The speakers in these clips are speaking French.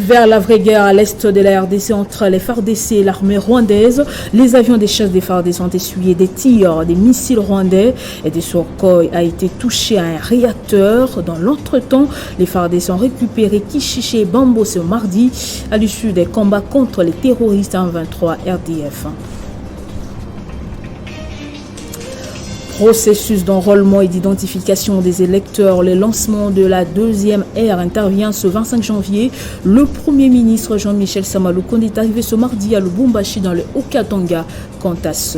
Vers la vraie guerre à l'est de la RDC entre les FARDC et l'armée rwandaise, les avions des chasse des FARDC ont essuyé des tirs des missiles rwandais et des Sukhoi a été touché à un réacteur. Dans l'entretemps, les FARDC ont récupéré Kishiché et Bambo ce mardi à l'issue des combats contre les terroristes M23 RDF. Processus d'enrôlement et d'identification des électeurs. Le lancement de la deuxième ère intervient ce 25 janvier. Le Premier ministre Jean-Michel Samaloukonde est arrivé ce mardi à Lubumbashi dans le Haut-Katanga. Quant à ce.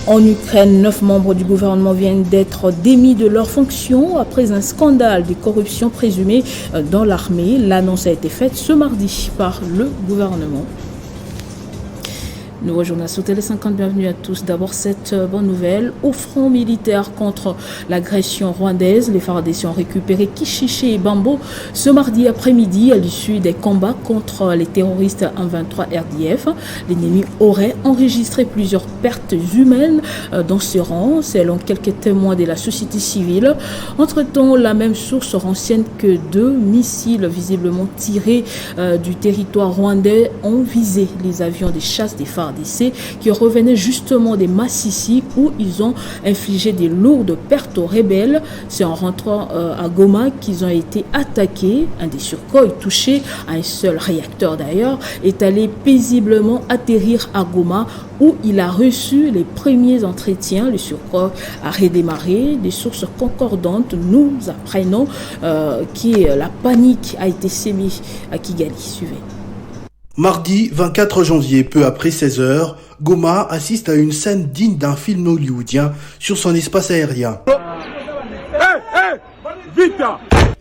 En Ukraine, 9 membres du gouvernement viennent d'être démis de leurs fonctions après un scandale de corruption présumé dans l'armée. L'annonce a été faite ce mardi par le gouvernement. Nouveau journal sur Télé 50, bienvenue à tous. D'abord, cette bonne nouvelle. Au front militaire contre l'agression rwandaise, les FARDC ont récupéré Kishiché et Bambo ce mardi après-midi à l'issue des combats contre les terroristes M23 RDF. L'ennemi aurait enregistré plusieurs pertes humaines dans ce rang, selon quelques témoins de la société civile. Entre-temps, la même source renseigne que 2 missiles visiblement tirés du territoire rwandais ont visé les avions de chasse des FARDC qui revenaient justement des Massissi où ils ont infligé des lourdes pertes aux rebelles. C'est en rentrant à Goma qu'ils ont été attaqués. Un des Sukhoi touché à un seul réacteur d'ailleurs est allé paisiblement atterrir à Goma où il a reçu les premiers entretiens. Le Sukhoi a redémarré. Des sources concordantes nous apprenons que la panique a été sémée à Kigali. Suivez. Mardi 24 janvier, peu après 16h, Goma assiste à une scène digne d'un film hollywoodien sur son espace aérien.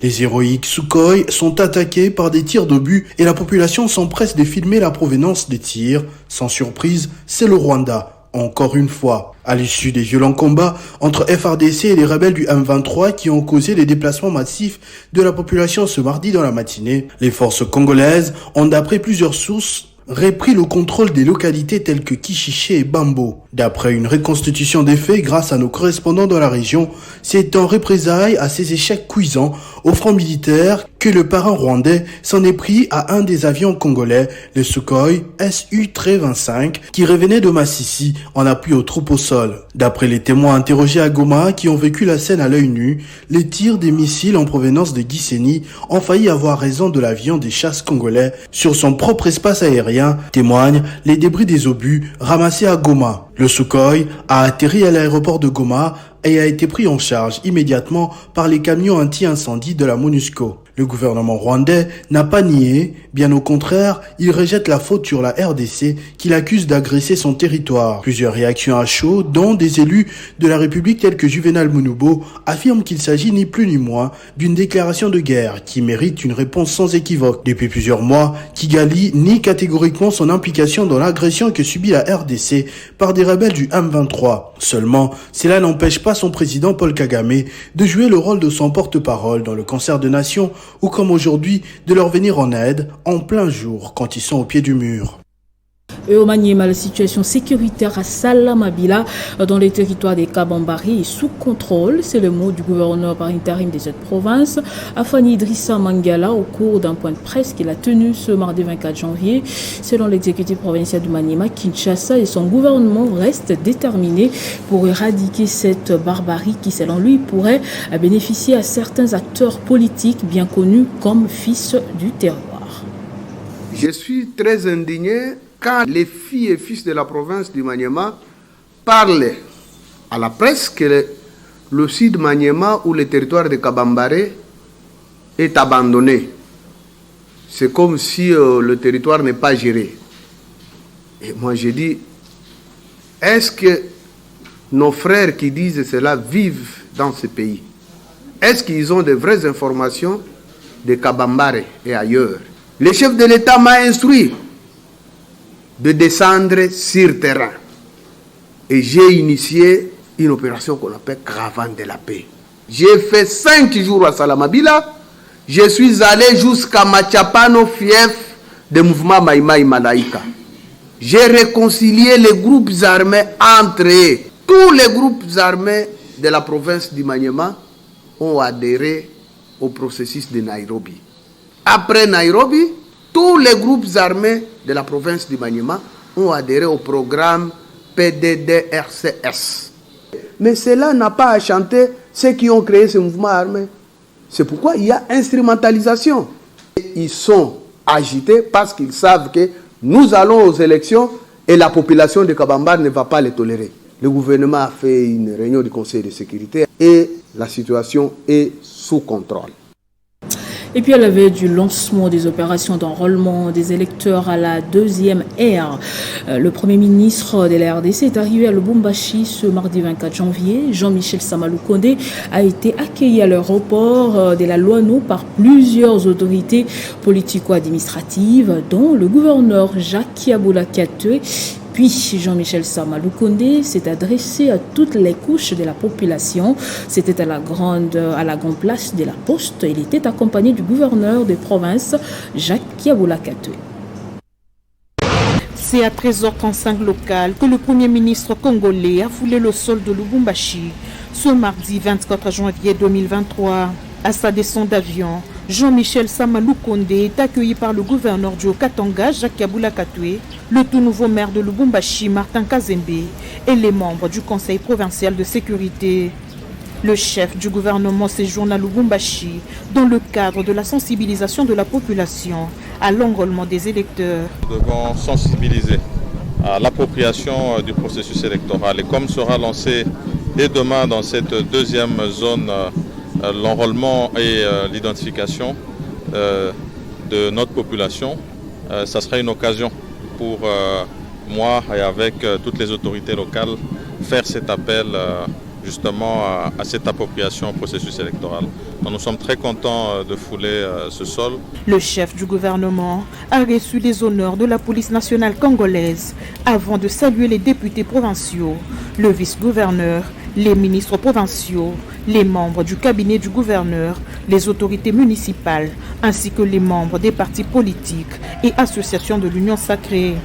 Les héroïques Sukhoi sont attaqués par des tirs d'obus et la population s'empresse de filmer la provenance des tirs. Sans surprise, c'est le Rwanda. Encore une fois, à l'issue des violents combats entre FARDC et les rebelles du M23 qui ont causé les déplacements massifs de la population ce mardi dans la matinée, les forces congolaises ont, d'après plusieurs sources, repris le contrôle des localités telles que Kishiché et Bambo. D'après une reconstitution des faits grâce à nos correspondants dans la région, c'est en représailles à ces échecs cuisants au front militaire que le parrain rwandais s'en est pris à un des avions congolais, le Sukhoi Su-25, qui revenait de Massissi en appui aux troupes au sol. D'après les témoins interrogés à Goma qui ont vécu la scène à l'œil nu, les tirs des missiles en provenance de Gisenyi ont failli avoir raison de l'avion des chasses congolais sur son propre espace aérien, témoignent les débris des obus ramassés à Goma. Le Sukhoi a atterri à l'aéroport de Goma et a été pris en charge immédiatement par les camions anti-incendie de la MONUSCO. Le gouvernement rwandais n'a pas nié, bien au contraire, il rejette la faute sur la RDC qu'il accuse d'agresser son territoire. Plusieurs réactions à chaud, dont des élus de la République tels que Juvenal Monubo, affirment qu'il s'agit ni plus ni moins d'une déclaration de guerre qui mérite une réponse sans équivoque. Depuis plusieurs mois, Kigali nie catégoriquement son implication dans l'agression que subit la RDC par des rebelles du M23. Seulement, cela n'empêche pas son président Paul Kagame de jouer le rôle de son porte-parole dans le concert de nations ou comme aujourd'hui, de leur venir en aide en plein jour quand ils sont au pied du mur. Et au Maniema, la situation sécuritaire à Salamabila, dans les territoires des Kabambari, est sous contrôle. C'est le mot du gouverneur par intérim de cette province, Afani Idrissa Mangala, au cours d'un point de presse qu'il a tenu ce mardi 24 janvier. Selon l'exécutif provincial du Maniema, Kinshasa et son gouvernement restent déterminés pour éradiquer cette barbarie qui, selon lui, pourrait bénéficier à certains acteurs politiques bien connus comme fils du terroir. Je suis très indigné quand les filles et fils de la province du Maniema parlent à la presse que le sud Maniema ou le territoire de Kabambare est abandonné. C'est comme si le territoire n'est pas géré. Et moi je dis, est-ce que nos frères qui disent cela vivent dans ce pays? Est-ce qu'ils ont de vraies informations de Kabambare et ailleurs? Le chef de l'État m'a instruit de descendre sur terrain. Et j'ai initié une opération qu'on appelle Caravane de la paix. J'ai fait 5 jours à Salamabila. Je suis allé jusqu'à Machapano, fief du mouvement Maïmaï Malaïka. J'ai réconcilié les groupes armés entre eux. Tous les groupes armés de la province du Maniema ont adhéré au processus de Nairobi. Après Nairobi, tous les groupes armés de la province du Maniema ont adhéré au programme PDDRCS. Mais cela n'a pas enchanté ceux qui ont créé ce mouvement armé. C'est pourquoi il y a instrumentalisation. Ils sont agités parce qu'ils savent que nous allons aux élections et la population de Kabambar ne va pas les tolérer. Le gouvernement a fait une réunion du Conseil de sécurité et la situation est sous contrôle. Et puis à la veille du lancement des opérations d'enrôlement des électeurs à la deuxième ère, le Premier ministre de la RDC est arrivé à Lubumbashi ce mardi 24 janvier. Jean-Michel Samalukonde a été accueilli à l'aéroport de la Loano par plusieurs autorités politico-administratives, dont le gouverneur Jacques Yaboula Katwe. Puis Jean-Michel Samalukonde s'est adressé à toutes les couches de la population. C'était à la grande place de la Poste. Il était accompagné du gouverneur de province, Jacques Yaboula Katwe. C'est à 13h35 local que le Premier ministre congolais a foulé le sol de Lubumbashi ce mardi 24 janvier 2023. À sa descente d'avion, Jean-Michel Samalukonde est accueilli par le gouverneur du Haut-Katanga, Jacques Yaboula Katwe, le tout nouveau maire de Lubumbashi, Martin Kazembe, et les membres du Conseil provincial de sécurité. Le chef du gouvernement séjourne à Lubumbashi dans le cadre de la sensibilisation de la population à l'enrôlement des électeurs. Nous devons sensibiliser à l'appropriation du processus électoral. Et comme sera lancé dès demain dans cette deuxième zone l'enrôlement et l'identification de notre population, ça sera une occasion pour moi et avec toutes les autorités locales faire cet appel justement à cette appropriation au processus électoral. Donc, nous sommes très contents de fouler ce sol. Le chef du gouvernement a reçu les honneurs de la police nationale congolaise avant de saluer les députés provinciaux, le vice-gouverneur, les ministres provinciaux, les membres du cabinet du gouverneur, les autorités municipales, ainsi que les membres des partis politiques et associations de l'Union sacrée.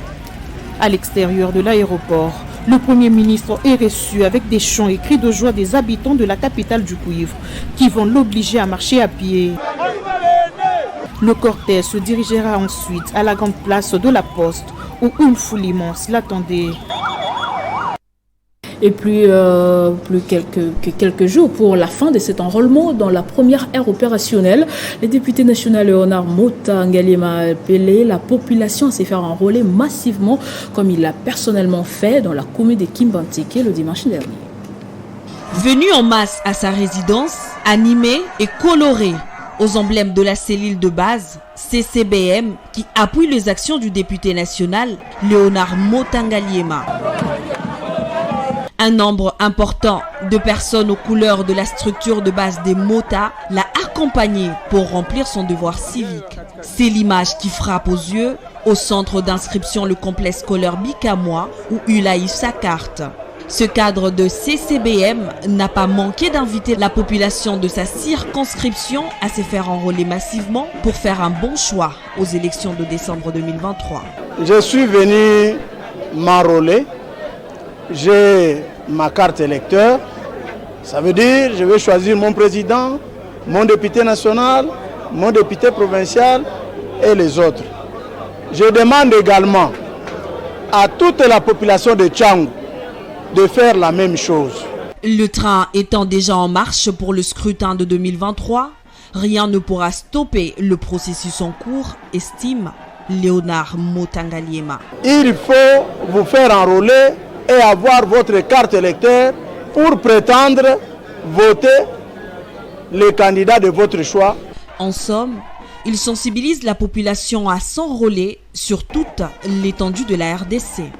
À l'extérieur de l'aéroport, le Premier ministre est reçu avec des chants et cris de joie des habitants de la capitale du cuivre qui vont l'obliger à marcher à pied. Le cortège se dirigera ensuite à la grande place de la Poste où une foule immense l'attendait. Et plus quelques jours pour la fin de cet enrôlement dans la première ère opérationnelle, le député national Léonard Mota-Ngaliema a appelé la population à se faire enrôler massivement comme il l'a personnellement fait dans la commune de Kimbantike le dimanche dernier. Venu en masse à sa résidence, animé et coloré aux emblèmes de la cellule de base CCBM qui appuie les actions du député national Léonard Mota-Ngaliema. Un nombre important de personnes aux couleurs de la structure de base des Mota l'a accompagné pour remplir son devoir civique. C'est l'image qui frappe aux yeux au centre d'inscription le complexe scolaire Bikamois où Ulaï sa carte. Ce cadre de CCBM n'a pas manqué d'inviter la population de sa circonscription à se faire enrôler massivement pour faire un bon choix aux élections de décembre 2023. Je suis venu m'enrôler. J'ai ma carte électeur, ça veut dire je vais choisir mon président, mon député national, mon député provincial et les autres. Je demande également à toute la population de Tchangou de faire la même chose. Le train étant déjà en marche pour le scrutin de 2023, rien ne pourra stopper le processus en cours, estime Léonard Mota-Ngaliema. Il faut vous faire enrôler et avoir votre carte électeur pour prétendre voter les candidats de votre choix. En somme, il sensibilise la population à s'enrôler sur toute l'étendue de la RDC.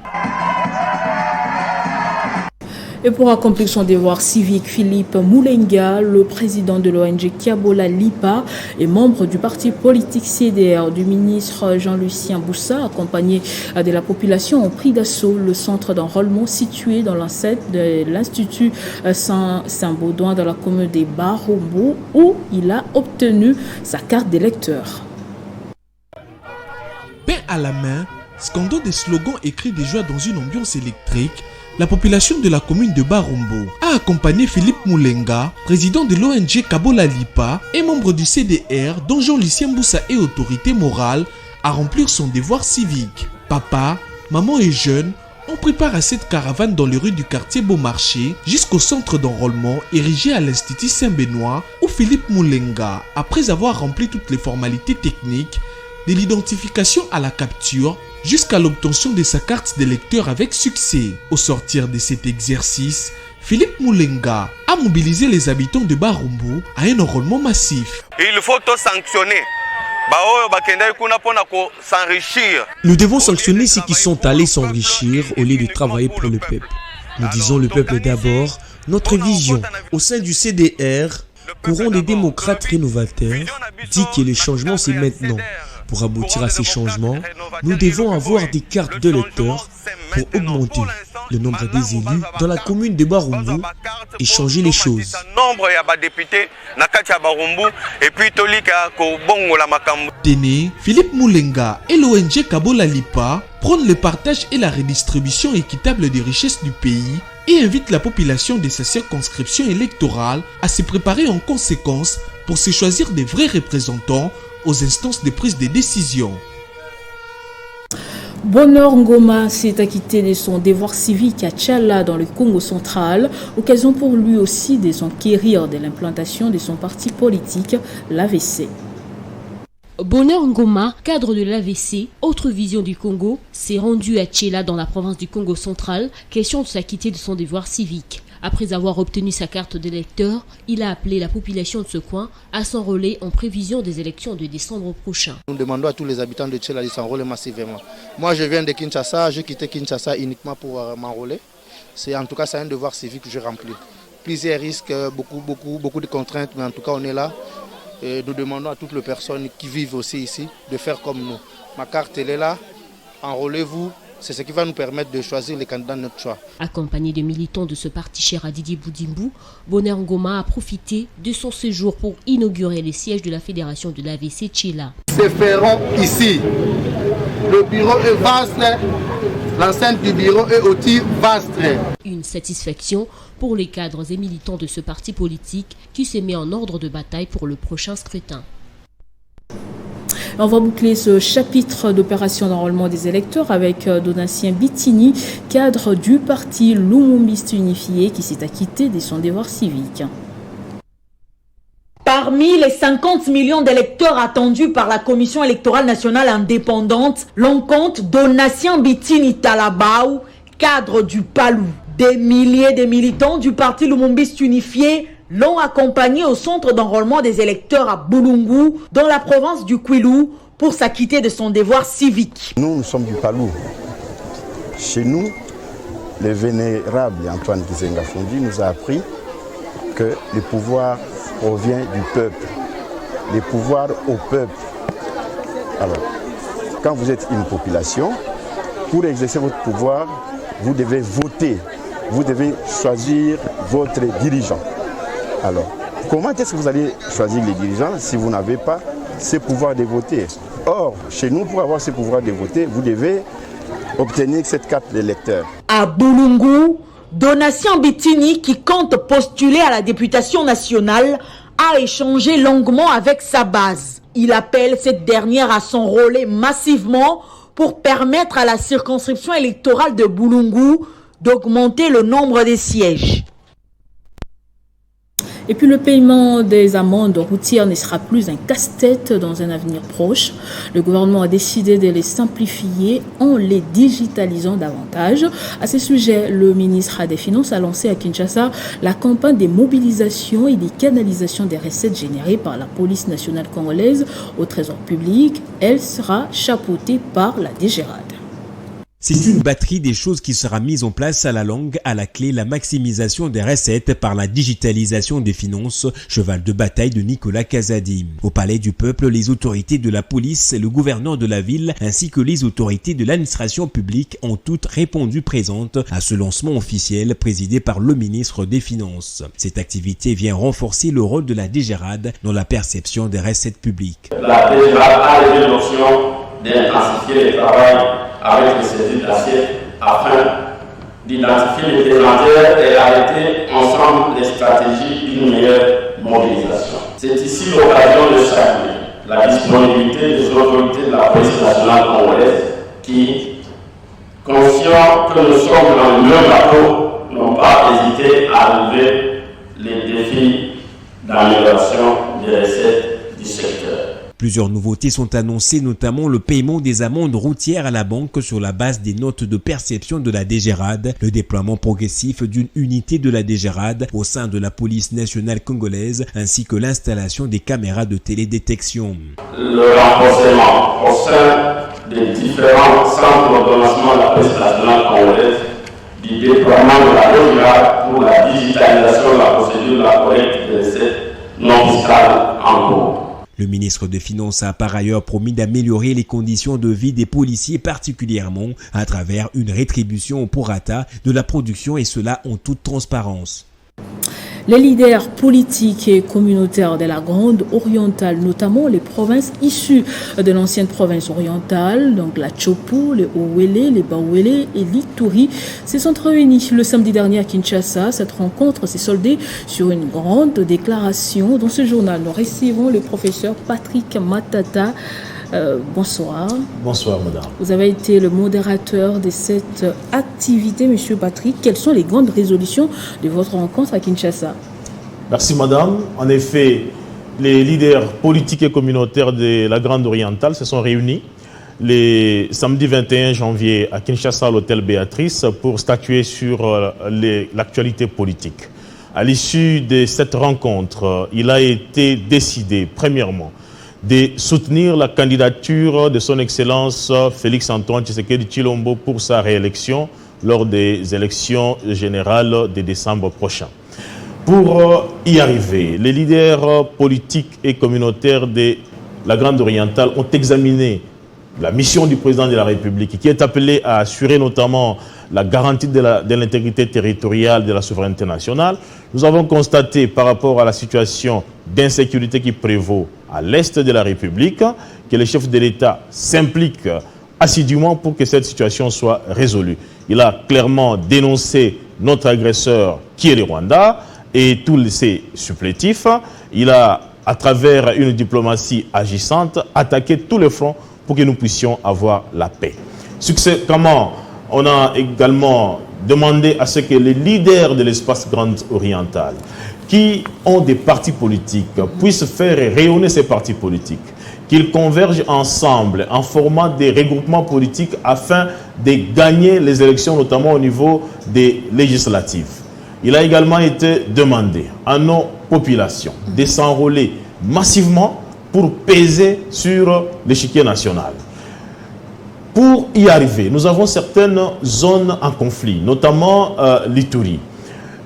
Et pour accomplir son devoir civique, Philippe Moulenga, le président de l'ONG Kiabola Lipa et membre du parti politique CDR du ministre Jean-Lucien Boussa, accompagné de la population, ont pris d'assaut le centre d'enrôlement situé dans l'enceinte de l'Institut Saint-Baudouin dans la commune des Barombo où il a obtenu sa carte d'électeur. Pain à la main, scandant des slogans écrits des joies dans une ambiance électrique, la population de la commune de Barumbu a accompagné Philippe Moulenga, président de l'ONG Kabola Lipa et membre du CDR, dont Jean-Lucien Mboussa est autorité morale, à remplir son devoir civique. Papa, maman et jeunes on prépare à cette caravane dans les rues du quartier Beaumarchais jusqu'au centre d'enrôlement érigé à l'Institut Saint-Benoît où Philippe Moulenga, après avoir rempli toutes les formalités techniques, de l'identification à la capture jusqu'à l'obtention de sa carte d'électeur avec succès. Au sortir de cet exercice, Philippe Moulenga a mobilisé les habitants de Barumbu à un enrôlement massif. Il faut tout sanctionner. Nous devons sanctionner ceux qui sont allés s'enrichir au lieu de travailler pour le peuple. Nous disons le peuple d'abord. Notre vision au sein du CDR, courant des démocrates rénovateurs, dit que le changement c'est maintenant. Pour aboutir à ces changements, nous devons avoir des cartes d'électeurs pour augmenter le nombre des élus dans la commune de Barumbu et changer les choses. Téné, Philippe Moulenga et l'ONG Kabola Lipa prônent le partage et la redistribution équitable des richesses du pays et invitent la population de sa circonscription électorale à se préparer en conséquence pour se choisir des vrais représentants aux instances de prise de décision. Bonheur Ngoma s'est acquitté de son devoir civique à Tchala dans le Congo central, occasion pour lui aussi de s'enquérir de l'implantation de son parti politique, l'AVC. Bonheur Ngoma, cadre de l'AVC, autre vision du Congo, s'est rendu à Tchala dans la province du Congo central, question de s'acquitter de son devoir civique. Après avoir obtenu sa carte d'électeur, il a appelé la population de ce coin à s'enrôler en prévision des élections de décembre prochain. Nous demandons à tous les habitants de Tchala de s'enrôler massivement. Moi je viens de Kinshasa, j'ai quitté Kinshasa uniquement pour m'enrôler. C'est un devoir civique que je remplis. Plusieurs risques, beaucoup de contraintes, mais en tout cas on est là. Et nous demandons à toutes les personnes qui vivent aussi ici de faire comme nous. Ma carte elle est là, enrôlez-vous. C'est ce qui va nous permettre de choisir les candidats de notre choix. Accompagné de militants de ce parti cher à Didier Boudimbu, Bonheur Ngoma a profité de son séjour pour inaugurer le siège de la fédération de l'AVC Tchala. Se feront ici. Le bureau est vaste, l'enceinte du bureau est aussi vaste. Une satisfaction pour les cadres et militants de ce parti politique qui se met en ordre de bataille pour le prochain scrutin. On va boucler ce chapitre d'opération d'enrôlement des électeurs avec Donatien Bitini, cadre du parti Lumumbiste Unifié qui s'est acquitté de son devoir civique. Parmi les 50 millions d'électeurs attendus par la Commission électorale nationale indépendante, l'on compte Donatien Bitini Talabao, cadre du PALU. Des milliers de militants du parti Lumumbiste Unifié l'ont accompagné au centre d'enrôlement des électeurs à Bulungu, dans la province du Kwilu, pour s'acquitter de son devoir civique. Nous sommes du Palou. Chez nous, le vénérable Antoine Gizenga Fondi nous a appris que le pouvoir provient du peuple, le pouvoir au peuple. Alors, quand vous êtes une population, pour exercer votre pouvoir, vous devez voter, vous devez choisir votre dirigeant. Alors, comment est-ce que vous allez choisir les dirigeants si vous n'avez pas ce pouvoir de voter? Or, chez nous, pour avoir ce pouvoir de voter, vous devez obtenir cette carte d'électeur. À Bulungu, Donatien Bitini, qui compte postuler à la députation nationale, a échangé longuement avec sa base. Il appelle cette dernière à s'enrôler massivement pour permettre à la circonscription électorale de Bulungu d'augmenter le nombre des sièges. Et puis le paiement des amendes routières ne sera plus un casse-tête dans un avenir proche. Le gouvernement a décidé de les simplifier en les digitalisant davantage. À ce sujet, le ministre des Finances a lancé à Kinshasa la campagne des mobilisations et des canalisations des recettes générées par la police nationale congolaise au trésor public. Elle sera chapeautée par la DGRAD. C'est une batterie des choses qui sera mise en place à la longue, à la clé, la maximisation des recettes par la digitalisation des finances, cheval de bataille de Nicolas Kazadi. Au palais du peuple, les autorités de la police, le gouverneur de la ville, ainsi que les autorités de l'administration publique ont toutes répondu présentes à ce lancement officiel présidé par le ministre des Finances. Cette activité vient renforcer le rôle de la DGRAD dans la perception des recettes publiques. La DGRAD a levé l'option d'intensifier le travail avec les saisies d'assiette afin d'identifier les détenteurs et arrêter ensemble les stratégies d'une meilleure mobilisation. C'est ici l'occasion de saluer la disponibilité des autorités de la police nationale congolaise qui, conscients que nous sommes dans le même bateau, n'ont pas hésité à relever les défis d'amélioration des recettes du secteur. Plusieurs nouveautés sont annoncées, notamment le paiement des amendes routières à la banque sur la base des notes de perception de la DGRAD, le déploiement progressif d'une unité de la DGRAD au sein de la police nationale congolaise, ainsi que l'installation des caméras de télédétection. Le renforcement au sein des différents centres d'ordonnancement de la police nationale congolaise du déploiement de la DGRAD pour la digitalisation de la procédure de la collecte des recettes non fiscales en cours. Le ministre des Finances a par ailleurs promis d'améliorer les conditions de vie des policiers, particulièrement à travers une rétribution au prorata de la production, et cela en toute transparence. Les leaders politiques et communautaires de la Grande Orientale, notamment les provinces issues de l'ancienne province orientale, donc la Tchopo, les Owele, les Bawele et l'Ituri, se sont réunis le samedi dernier à Kinshasa. Cette rencontre s'est soldée sur une grande déclaration. Dans ce journal, nous recevons le professeur Patrick Matata. Bonsoir. Bonsoir, madame. Vous avez été le modérateur de cette activité, monsieur Patrick. Quelles sont les grandes résolutions de votre rencontre à Kinshasa? Merci, madame. En effet, les leaders politiques et communautaires de la Grande Orientale se sont réunis le samedi 21 janvier à Kinshasa, à l'hôtel Béatrice, pour statuer sur l'actualité politique. À l'issue de cette rencontre, il a été décidé, premièrement, de soutenir la candidature de son Excellence Félix-Antoine Tshisekedi Tshilombo pour sa réélection lors des élections générales de décembre prochain. Pour y arriver, les leaders politiques et communautaires de la Grande Orientale ont examiné la mission du président de la République, qui est appelé à assurer notamment la garantie de l'intégrité territoriale de la souveraineté nationale. Nous avons constaté par rapport à la situation d'insécurité qui prévaut à l'est de la République que le chef de l'État s'implique assidûment pour que cette situation soit résolue. Il a clairement dénoncé notre agresseur qui est le Rwanda et tous ses supplétifs. Il a, à travers une diplomatie agissante, attaqué tous les fronts pour que nous puissions avoir la paix. Successivement, on a également demandé à ce que les leaders de l'espace grand oriental, qui ont des partis politiques, puissent faire rayonner ces partis politiques, qu'ils convergent ensemble en formant des regroupements politiques afin de gagner les élections, notamment au niveau des législatives. Il a également été demandé à nos populations de s'enrôler massivement pour peser sur l'échiquier national. Pour y arriver, nous avons certaines zones en conflit, notamment l'Ituri.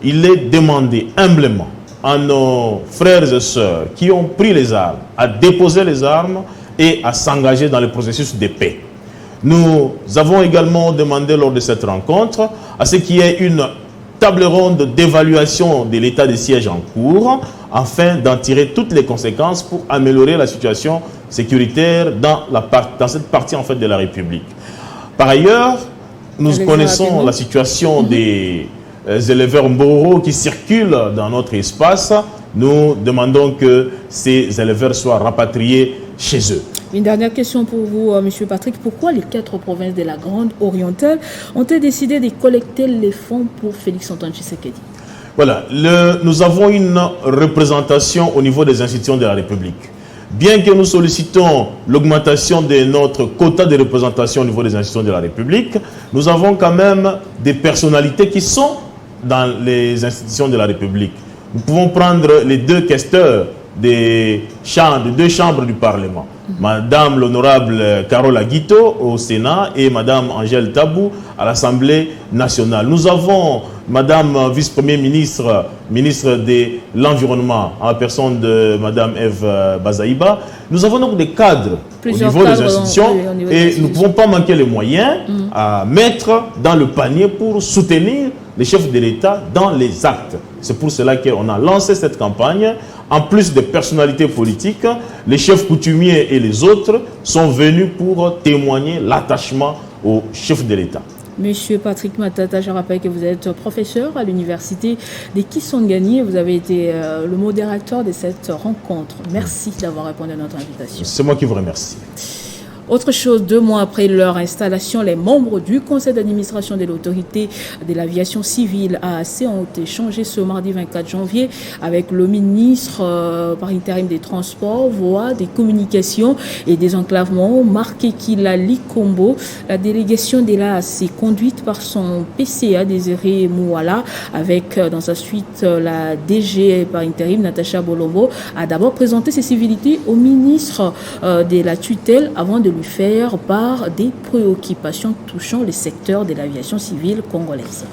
Il est demandé humblement à nos frères et sœurs qui ont pris les armes à déposer les armes et à s'engager dans le processus de paix. Nous avons également demandé lors de cette rencontre à ce qu'il y ait une table ronde d'évaluation de l'état de siège en cours afin d'en tirer toutes les conséquences pour améliorer la situation sécuritaire dans cette partie en fait de la République. Par ailleurs, nous connaissons la situation des éleveurs Mboro qui circulent dans notre espace. Nous demandons que ces éleveurs soient rapatriés chez eux. Une dernière question pour vous, M. Patrick. Pourquoi les 4 provinces de la Grande Orientale ont-elles décidé de collecter les fonds pour Félix-Antoine Tshisekedi? Voilà, nous avons une représentation au niveau des institutions de la République. Bien que nous sollicitons l'augmentation de notre quota de représentation au niveau des institutions de la République, nous avons quand même des personnalités qui sont dans les institutions de la République. Nous pouvons prendre les 2 questeurs des deux chambres du Parlement. Madame l'honorable Carole Aguito au Sénat et Madame Angèle Tabou à l'Assemblée nationale. Nous avons Madame vice-premier ministre, ministre de l'Environnement, en personne de Madame Eve Bazaïba. Nous avons donc des cadres au niveau des institutions et nous ne pouvons pas manquer les moyens à mettre dans le panier pour soutenir les chefs de l'État dans les actes. C'est pour cela qu'on a lancé cette campagne. En plus des personnalités politiques, les chefs coutumiers et les autres sont venus pour témoigner l'attachement au chef de l'État. Monsieur Patrick Matata, je rappelle que vous êtes professeur à l'université de Kisangani. Vous avez été le modérateur de cette rencontre. Merci d'avoir répondu à notre invitation. C'est moi qui vous remercie. Autre chose, 2 mois après leur installation, les membres du conseil d'administration de l'autorité de l'aviation civile AAC ont échangé ce mardi 24 janvier avec le ministre par intérim des Transports, Voies, des Communications et des Enclavements, Marc Ekila Likombo. La délégation de l'AAC, conduite par son PCA Désiré Mouala, avec dans sa suite la DG par intérim Natacha Bolombo, a d'abord présenté ses civilités au ministre de la tutelle avant de lui faire part des préoccupations touchant le secteur de l'aviation civile congolaise.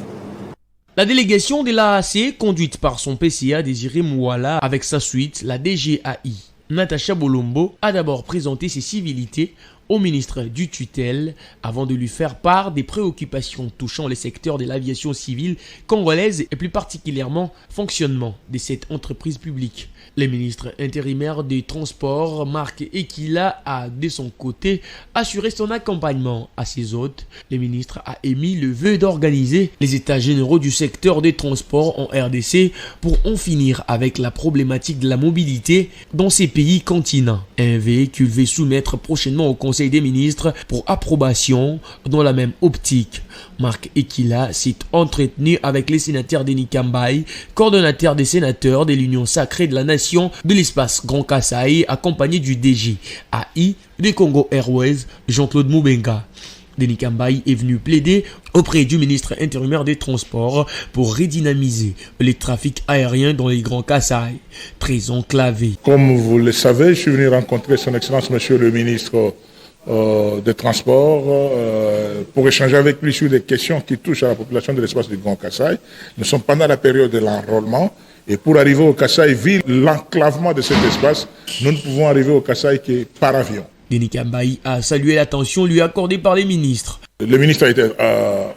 La délégation de l'AAC, conduite par son PCA Désiré Mouala avec sa suite, la DGAI, Natacha Bolombo, a d'abord présenté ses civilités au ministre du tutelle avant de lui faire part des préoccupations touchant les secteurs de l'aviation civile congolaise et plus particulièrement fonctionnement de cette entreprise publique. Le ministre intérimaire des Transports, Marc Ekila, a de son côté assuré son accompagnement à ses hôtes. Le ministre a émis le vœu d'organiser les états généraux du secteur des transports en RDC pour en finir avec la problématique de la mobilité dans ces pays continents. Un véhicule va soumettre prochainement au Conseil des ministres pour approbation dans la même optique. Marc Ekila s'est entretenu avec les sénateurs Denis Kambaï, coordonnateur des sénateurs de l'Union sacrée de la nation de l'espace Grand Kasaï, accompagné du DG AI de Congo Airways, Jean-Claude Moubenga. Denis Kambaï est venu plaider auprès du ministre intérimaire des Transports pour redynamiser les trafics aériens dans les Grands Kasaï, très enclavés. Comme vous le savez, je suis venu rencontrer son Excellence Monsieur le ministre des Transports pour échanger avec lui sur des questions qui touchent à la population de l'espace du Grand Kasaï. Nous sommes pendant la période de l'enrôlement et pour arriver au Kasaï, vu l'enclavement de cet espace, nous ne pouvons arriver au Kasaï que par avion. Denis Kambaï a salué l'attention lui accordée par les ministres. Le ministre a été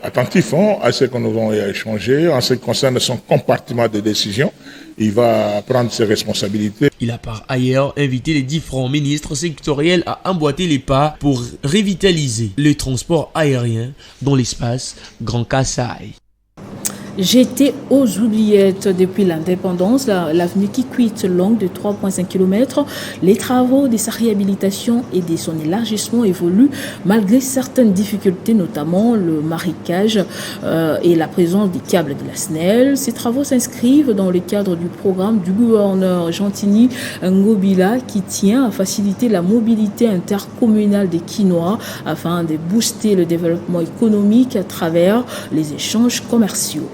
attentif à ce que nous avons échangé en ce qui concerne son compartiment de décision. Il va prendre ses responsabilités. Il a par ailleurs invité les différents ministres sectoriels à emboîter les pas pour revitaliser les transports aériens dans l'espace Grand Kasaï. J'étais aux oubliettes depuis l'indépendance, l'avenue Kikwit, longue de 3,5 km. Les travaux de sa réhabilitation et de son élargissement évoluent malgré certaines difficultés, notamment le marécage et la présence des câbles de la SNEL. Ces travaux s'inscrivent dans le cadre du programme du gouverneur Gentini Ngobila qui tient à faciliter la mobilité intercommunale des Quinois afin de booster le développement économique à travers les échanges commerciaux.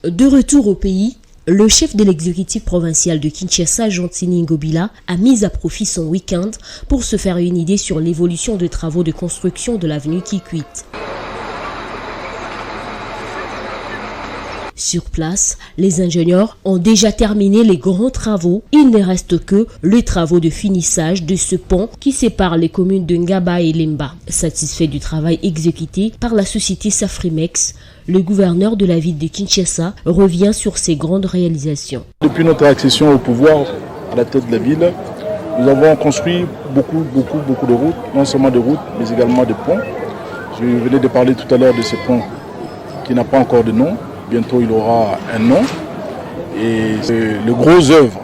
De retour au pays, le chef de l'exécutif provincial de Kinshasa, Gentini Ngobila, a mis à profit son week-end pour se faire une idée sur l'évolution des travaux de construction de l'avenue Kikwit. Sur place, les ingénieurs ont déjà terminé les grands travaux. Il ne reste que les travaux de finissage de ce pont qui sépare les communes de Ngaba et Lemba. Satisfait du travail exécuté par la société Safrimex, le gouverneur de la ville de Kinshasa revient sur ses grandes réalisations. Depuis notre accession au pouvoir à la tête de la ville, nous avons construit beaucoup de routes, non seulement de routes, mais également de ponts. Je venais de parler tout à l'heure de ce pont qui n'a pas encore de nom. Bientôt, il aura un nom. Et les grosses œuvres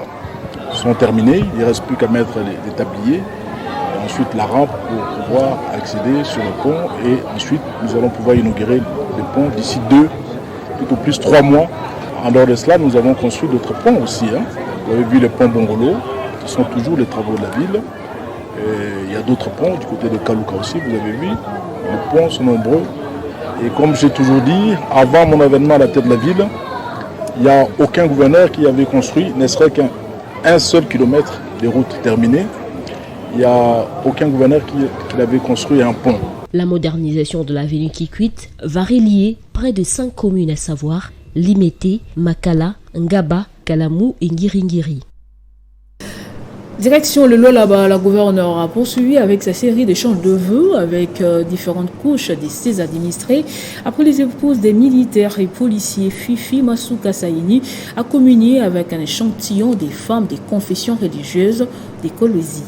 sont terminées. Il ne reste plus qu'à mettre les tabliers. Et ensuite, la rampe pour pouvoir accéder sur le pont. Et ensuite, nous allons pouvoir inaugurer le pont d'ici 3 mois. En dehors de cela, nous avons construit d'autres ponts aussi. Vous avez vu le pont Bongolo, qui sont toujours les travaux de la ville. Et il y a d'autres ponts du côté de Kaluka aussi, vous avez vu. Les ponts sont nombreux. Et comme j'ai toujours dit, avant mon avènement à la tête de la ville, il n'y a aucun gouverneur qui avait construit, ne serait qu'un seul kilomètre de route terminée. Il n'y a aucun gouverneur qui avait construit un pont. La modernisation de l'avenue Kikwit va relier près de 5 communes, à savoir Limete, Makala, Ngaba, Kalamou et Ngiringiri. Direction le Lolaba, la gouverneure a poursuivi avec sa série d'échanges de vœux avec différentes couches de ses administrés. Après les épouses des militaires et policiers, Fifi Masuka Saini a communié avec un échantillon des femmes des confessions religieuses des Colosi.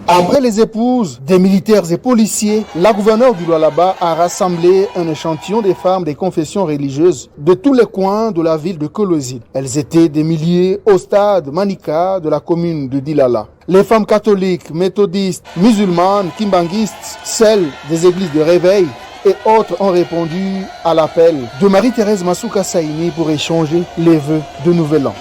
Après les épouses des militaires et policiers, la gouverneure du Lualaba a rassemblé un échantillon des femmes des confessions religieuses de tous les coins de la ville de Kolosi. Elles étaient des milliers au stade Manika de la commune de Dilala. Les femmes catholiques, méthodistes, musulmanes, kimbanguistes, celles des églises de réveil et autres ont répondu à l'appel de Marie-Thérèse Masuka Saini pour échanger les vœux de Nouvel An.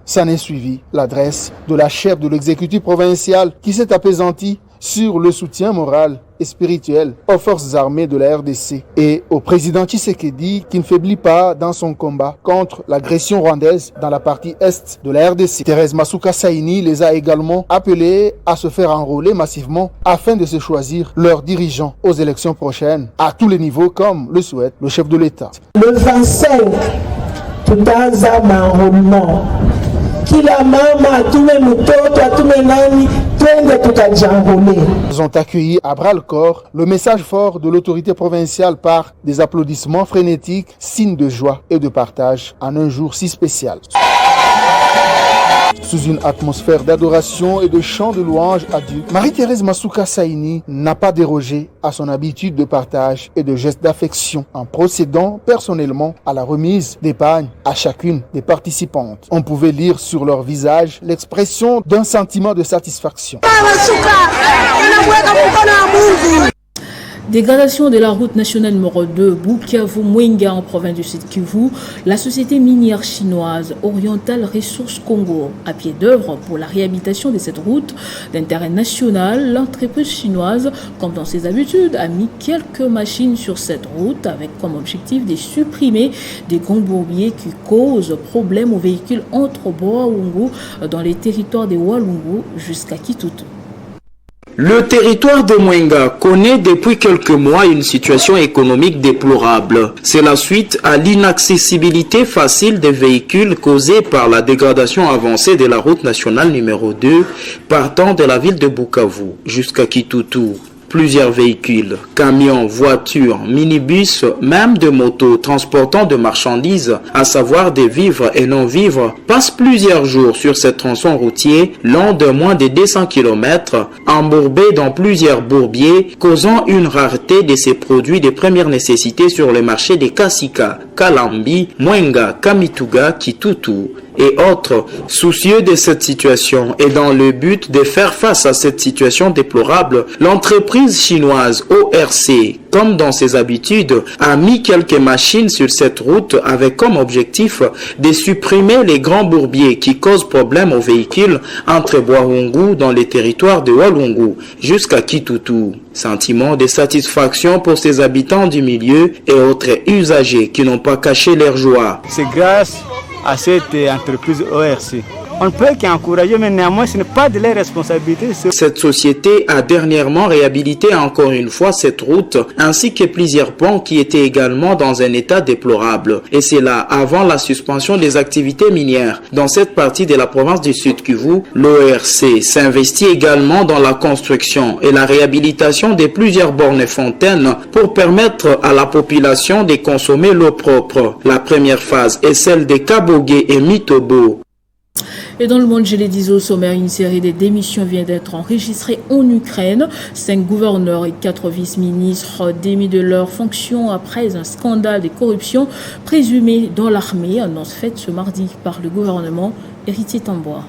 S'en est suivi l'adresse de la chef de l'exécutif provincial qui s'est apaisantie sur le soutien moral et spirituel aux forces armées de la RDC et au président Tshisekedi qui ne faiblit pas dans son combat contre l'agression rwandaise dans la partie est de la RDC. Thérèse Masuka Saini les a également appelés à se faire enrôler massivement afin de se choisir leurs dirigeants aux élections prochaines à tous les niveaux comme le souhaite le chef de l'État. Le 25, tout un enrôlement. Ils ont accueilli à bras-le-corps le message fort de l'autorité provinciale par des applaudissements frénétiques, signes de joie et de partage en un jour si spécial. Sous une atmosphère d'adoration et de chants de louange à Dieu, Marie-Thérèse Masuka Saini n'a pas dérogé à son habitude de partage et de gestes d'affection en procédant personnellement à la remise d'épargne à chacune des participantes. On pouvait lire sur leur visage l'expression d'un sentiment de satisfaction. Dégradation de la route nationale numéro 2 Bukavu-Mwenga en province du Sud-Kivu, la société minière chinoise Oriental Resources Congo, à pied d'œuvre pour la réhabilitation de cette route d'intérêt national, l'entreprise chinoise, comme dans ses habitudes, a mis quelques machines sur cette route avec comme objectif de supprimer des grands bourbiers qui causent problème aux véhicules entre Boaoungu dans les territoires de Walungu jusqu'à Kitutu. Le territoire de Mwenga connaît depuis quelques mois une situation économique déplorable. C'est la suite à l'inaccessibilité facile des véhicules causée par la dégradation avancée de la route nationale numéro 2 partant de la ville de Bukavu jusqu'à Kitutu. Plusieurs véhicules, camions, voitures, minibus, même de motos transportant de marchandises, à savoir des vivres et non-vivres, passent plusieurs jours sur ce tronçon routier long de moins de 200 km, embourbés dans plusieurs bourbiers, causant une rareté de ces produits de première nécessité sur le marché des Kasika, Kalambi, Mwenga, Kamituga, Kitutu et autres. Soucieux de cette situation et dans le but de faire face à cette situation déplorable, l'entreprise chinoise ORC, comme dans ses habitudes, a mis quelques machines sur cette route avec comme objectif de supprimer les grands bourbiers qui causent problème aux véhicules entre Boaoungu dans les territoires de Walungu jusqu'à Kitutu. Sentiment de satisfaction pour ces habitants du milieu et autres usagers qui n'ont pas caché leur joie. C'est grâce à cette entreprise ORC. On ne peut qu'encourager, mais néanmoins, ce n'est pas de leur responsabilité. Cette société a dernièrement réhabilité encore une fois cette route, ainsi que plusieurs ponts qui étaient également dans un état déplorable. Et c'est là, avant la suspension des activités minières. Dans cette partie de la province du Sud-Kivu, l'ORC s'investit également dans la construction et la réhabilitation de plusieurs bornes fontaines pour permettre à la population de consommer l'eau propre. La première phase est celle de Kabogué et Mitobo. Et dans le monde, je l'ai dit au sommaire, une série de démissions vient d'être enregistrée en Ukraine. 5 gouverneurs et 4 vice-ministres démis de leurs fonctions après un scandale de corruption présumé dans l'armée, annonce faite ce mardi par le gouvernement. Héritier Tamboa.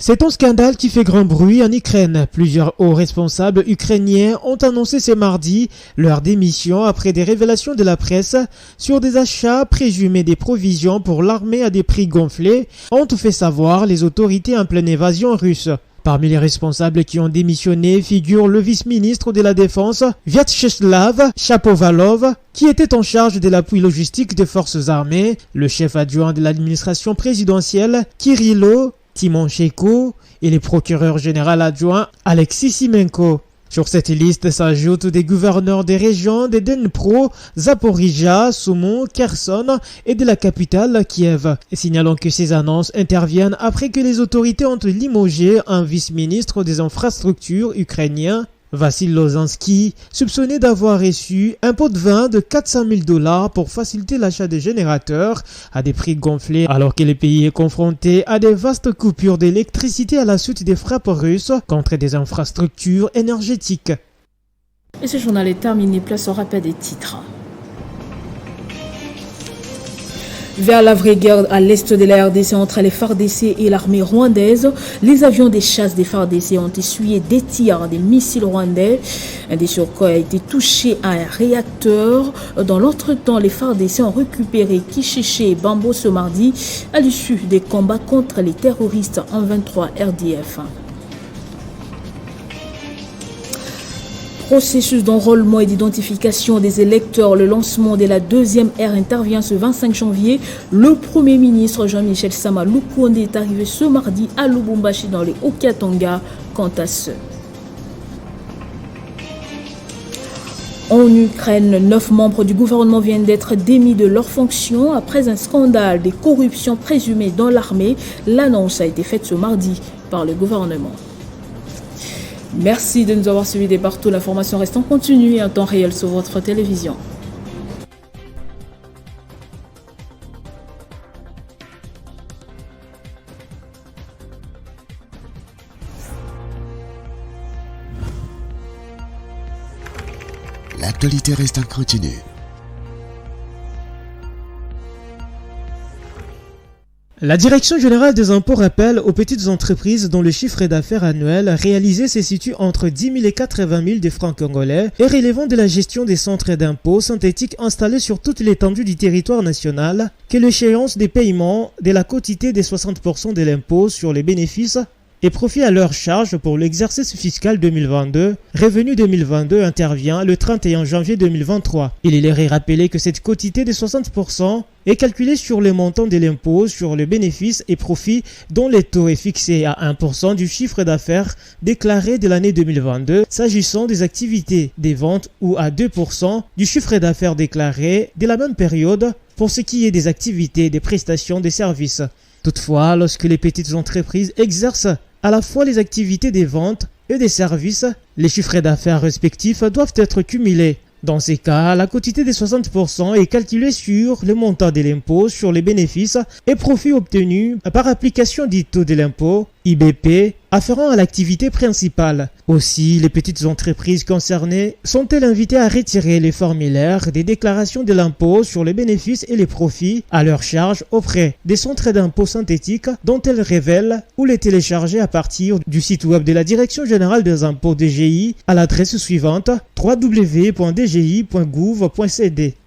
C'est un scandale qui fait grand bruit en Ukraine. Plusieurs hauts responsables ukrainiens ont annoncé ce mardi leur démission après des révélations de la presse sur des achats présumés des provisions pour l'armée à des prix gonflés, ont fait savoir les autorités en pleine évasion russe. Parmi les responsables qui ont démissionné figure le vice-ministre de la Défense, Vyacheslav Shapovalov, qui était en charge de l'appui logistique des forces armées, le chef adjoint de l'administration présidentielle, Kirilo Timonchenko, et le procureur général adjoint Alexis Simenko. Sur cette liste s'ajoutent des gouverneurs des régions de Dnipro, Zaporizhia, Sumy, Kherson et de la capitale Kiev. Signalons que ces annonces interviennent après que les autorités ont limogé un vice-ministre des infrastructures ukrainien, Vassil Lozansky, soupçonné d'avoir reçu un pot de vin de 400 000 $ pour faciliter l'achat des générateurs à des prix gonflés alors que le pays est confronté à des vastes coupures d'électricité à la suite des frappes russes contre des infrastructures énergétiques. Et ce journal est terminé, place au rappel des titres. Vers la vraie guerre à l'est de la RDC entre les FARDC et l'armée rwandaise, les avions des chasses des FARDC ont essuyé des tirs des missiles rwandais. Un des surcoûts a été touché à un réacteur. Dans l'entretemps, les FARDC ont récupéré Kishiché et Bambo ce mardi à l'issue des combats contre les terroristes en 23 RDF. Processus d'enrôlement et d'identification des électeurs. Le lancement de la deuxième ère intervient ce 25 janvier. Le Premier ministre Jean-Michel Sama Lukonde est arrivé ce mardi à Lubumbashi dans les Haut-Katanga. Quant à ce en Ukraine, 9 membres du gouvernement viennent d'être démis de leurs fonctions après un scandale de corruption présumée dans l'armée. L'annonce a été faite ce mardi par le gouvernement. Merci de nous avoir suivis de partout. L'information reste en continu et en temps réel sur votre télévision. L'actualité reste en continu. La Direction générale des impôts rappelle aux petites entreprises dont le chiffre d'affaires annuel réalisé se situe entre 10 000 et 80 000 de francs congolais et relevant de la gestion des centres d'impôts synthétiques installés sur toute l'étendue du territoire national que l'échéance des paiements de la quotité des 60% de l'impôt sur les bénéfices et profits à leur charge pour l'exercice fiscal 2022, revenu 2022 intervient le 31 janvier 2023. Il est rappelé que cette quotité de 60% est calculée sur le montant de l'impôt sur les bénéfices et profits dont le taux est fixé à 1% du chiffre d'affaires déclaré de l'année 2022 s'agissant des activités des ventes ou à 2% du chiffre d'affaires déclaré de la même période pour ce qui est des activités des prestations des services. Toutefois, lorsque les petites entreprises exercent à la fois les activités des ventes et des services, les chiffres d'affaires respectifs doivent être cumulés. Dans ces cas, la quotité des 60% est calculée sur le montant de l'impôt sur les bénéfices et profits obtenus par application du taux de l'impôt, IBP, afférent à l'activité principale. Aussi, les petites entreprises concernées sont-elles invitées à retirer les formulaires des déclarations de l'impôt sur les bénéfices et les profits à leur charge auprès des centres d'impôt synthétiques dont elles révèlent ou les télécharger à partir du site web de la Direction générale des impôts DGI à l'adresse suivante www.dgi.gouv.cd.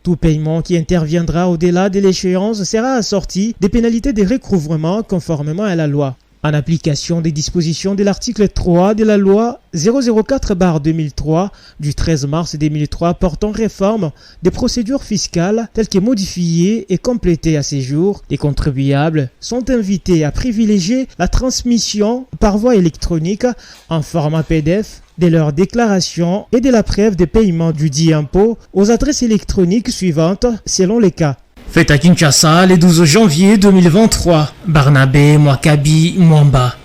Tout paiement qui interviendra au-delà de l'échéance sera assorti des pénalités de recouvrement conformément à la loi. En application des dispositions de l'article 3 de la loi 004/2003 du 13 mars 2003 portant réforme des procédures fiscales telles que modifiées et complétées à ce jour, les contribuables sont invités à privilégier la transmission par voie électronique en format PDF de leur déclaration et de la preuve de paiement du dit impôt aux adresses électroniques suivantes selon les cas. Fête à Kinshasa le 12 janvier 2023. Barnabé Mwakabi Mwamba.